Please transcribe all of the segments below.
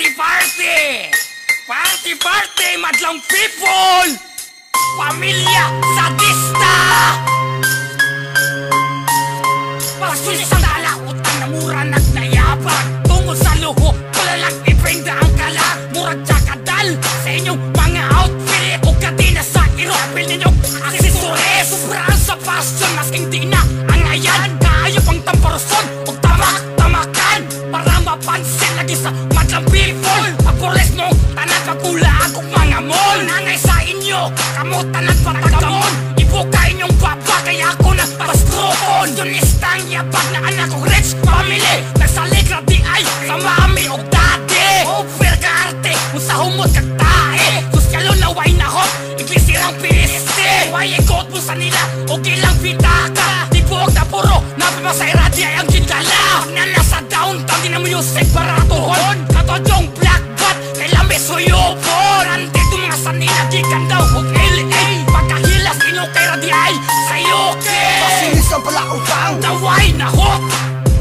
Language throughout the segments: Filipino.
Party, party! Party, party, madlang people! Pamilya sadista! Pasulis ang dala, utang na mura nagnayabang. Tungkol sa luho, wala lang ipinda ang kala. Murag tsakadal sa inyong mga outfit. O kadina sa iro, apil ninyong aksesories. Sobrang sa fashion, masking di na ang ayan. Kaayo pang tamparson o tamak-tamakan. Para mapansin lagi sa madlang people. Pagpulis nung tanan pagkula akong mga mall. Nangay sa inyo, kamutan at patagamon. Ibuka inyong baba, kaya ako nagpastroon. Yunistang yabag na anak kong rich family. Nagsalik na di ay sa mami o daddy. Over ka arte, kung sa humot kagtae. Sosyalo na way nahot, iglisirang piliste. Way ikot mo sa nila, o gilang pitaka. Di buog na puro, napamasayra di ay ang gindala. Na nasa downtown, di na music para tuhon. Katodong black bat, kailan may suyupon. Andito mga sanila, di kan daw o LA. Pagkahilas inyo kay radi ay sayoke. Masinis ang palautang, Naway nahot,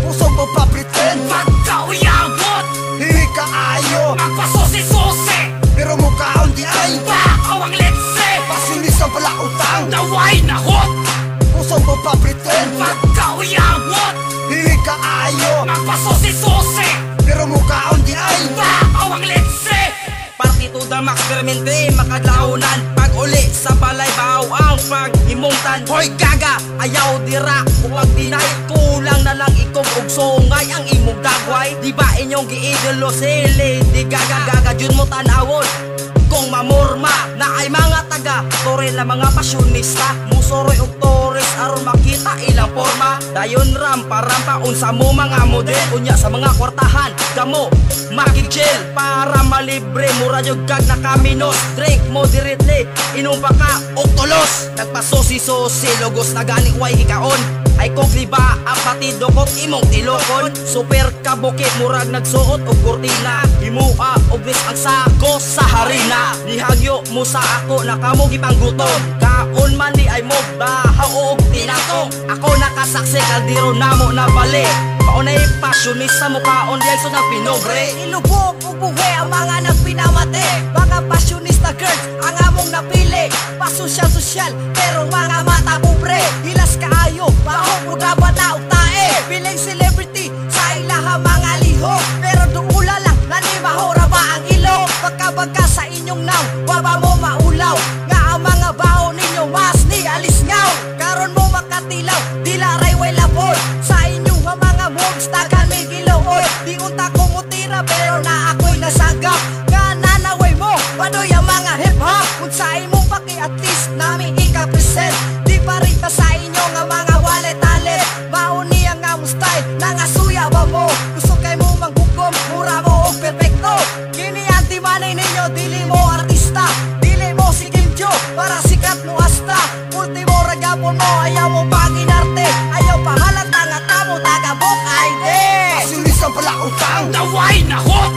pusong magpapretend. pagkauyabot, Hindi ka ayo, magpasusi-susi. pero mukhaon di ay. Bakaw ang letse, Masinis ang palautang, naway nahot, pusong magpapretend. pagkauyabot, Hindi ka ayo, magpasusi-susi. pero mukhaon di ay. Bakaw ang letse. Party to the max, permente makadlaunan. Pag uli sa balay, bahaw ang pag-himungtan. Hoy gaga, ayaw dira. Kung pag dinahit, kulang na lang ikaw og sungay ang imong dagway. Di ba inyong giidolo sili? Di gaga-gaga, dyan mo tanawon. Kung mamurma na ay mga taga tore la mga pasyonista. Musoroy og tores aron makita ilang forma. Dayon rampa-rampa unsa mo mga model. Unya sa mga kwartahan kamo makigel para malibre. Mura yung gag na kaminos. Drink moderately, inom pa ka og tulos. Nagpasosi-sosi, logos na ganing way hikaon. Ay kung liba ang batido ko't imong tilokon. Super kabuki, murag nagsuot og kurtina. Himua og ris ang sako sa harina. Nihagyo mo sa ako na kamo gipanggutom. Kaon man di ay mo bahaw og tinatong. Ako nakasaksi kaldiro namo na bali. Maunay pasyonista mo kaon di ay so nagpinobre. Ilubog ug buhi ang mga nagpinamate. Mga pasyonista girls ang among napili. Pasosyal-sosyal pero mga mata pobre. Hilas kaayo, bahog ug dapat na og tae. Piling celebrity sa ilaha mga lihok. Pero duula lang nanimaho ra ba ang ilong. Pagkabagka sa inyong naw, waba mo maulaw. Nga ang mga baho ninyo mas ni alis ngaw. Karon mo makatilaw, dila ray way labor. Sa inyong mga moves tagan may giloy. Di unta ko mutira pero na ako'y nasagap. Nga nanaway mo, padoy ang mga hip-hop. Kung sa imong paki at least nami ika-present. Di pa rin pa sa inyo nga mga wallet-talent. Baon niya nga mo style, nangasuya ba mo? Gusto kay mo manghukom, mura mo o perfecto. Kini anti-manay ninyo, dili mo artista. Dili mo si Kim Jo, para sikat mo hasta. Ultimo ragapon mo, ayaw mo paginarte. Ayaw pahalata nga kamo tagabok ID. Masinis ang palautang, Naway nahot,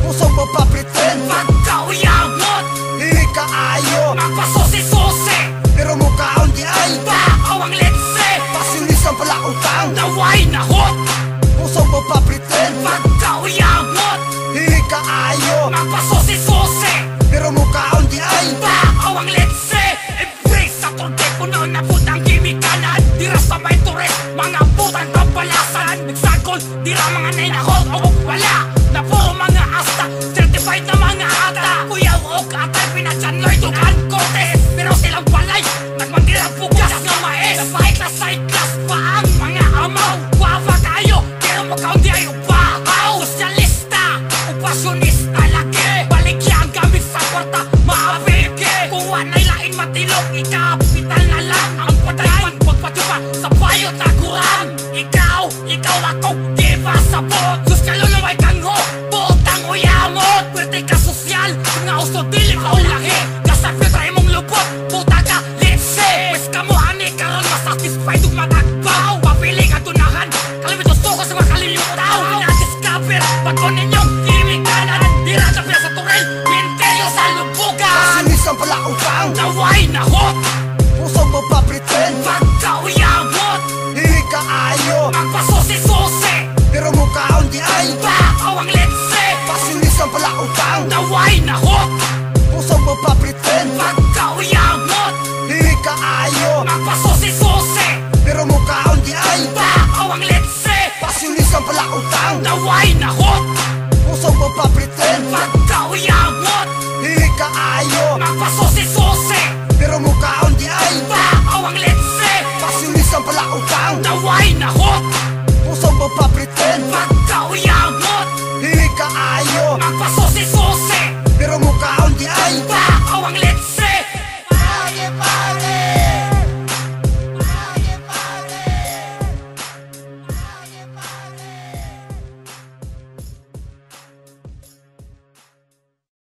pusong magpapretend. pagkauyabot, Hindi ka ayo, magpasusi-susi. pero mukhaon di ay. Bakaw ang letse, Masinis ang palautang, naway nahot, pusong magpapretend. pagkauyabot, Hindi ka ayo, magpasusi-susi. pero mukhaon di ay. Bakaw ang letse, embrace sa torte puno na putang kimikalan. Dira sa may tures, mga putang kampalasan. Nagsagol, dira mga nainahol o wala. Na puro mga asta, certified na mga ata. Kuya o katay, pinagsanloy tukan kortes. Pero silang balay, nagmandirang pugas ng maes. Sa high class pa ang mga amaw. Guwapa kayo, pero mukhang di ay upahaw. Sosyalista, o pasyonista lagi. Balikyan gamit sa kwarta, maapike. Kung wanay laing matilok, ikapital na lang. Ang padayan, pagpatupa sa bayot na kurang. Ikaw akong di pasabot. Sosyalo na may kangho, putang uyamot. Pwerte ka sosyal, mga uso dili ka ulahi. Kasapit ra imong lupot, puta ka, let's say. Wes ka mo ani, karon masatisfied ug matagbaw. Papili ka tunahan, kalimit gusto ko sa mga kalilimutan. Pinadiscover, pag ninyo